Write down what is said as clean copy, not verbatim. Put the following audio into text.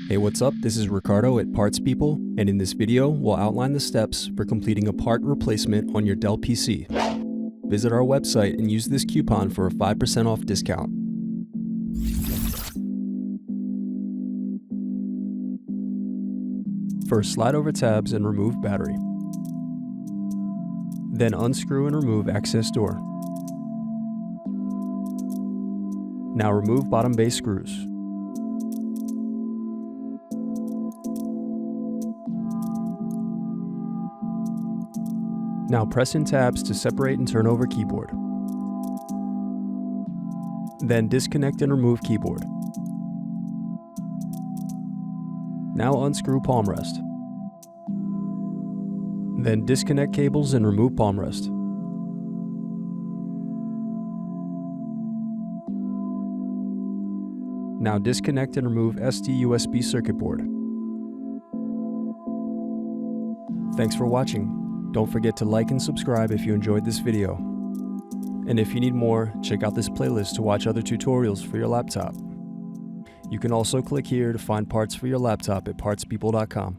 Hey, what's up? This is Ricardo at Parts People, and in this video, we'll outline the steps for completing a part replacement on your Dell PC. Visit our website and use this coupon for a 5% off discount. First, slide over tabs and remove battery. Then unscrew and remove access door. Now remove bottom base screws. Now press in tabs to separate and turn over keyboard. Then disconnect and remove keyboard. Now unscrew palm rest. Then disconnect cables and remove palm rest. Now disconnect and remove SD/USB circuit board. Thanks for watching. Don't forget to like and subscribe if you enjoyed this video. And if you need more, check out this playlist to watch other tutorials for your laptop. You can also click here to find parts for your laptop at partspeople.com.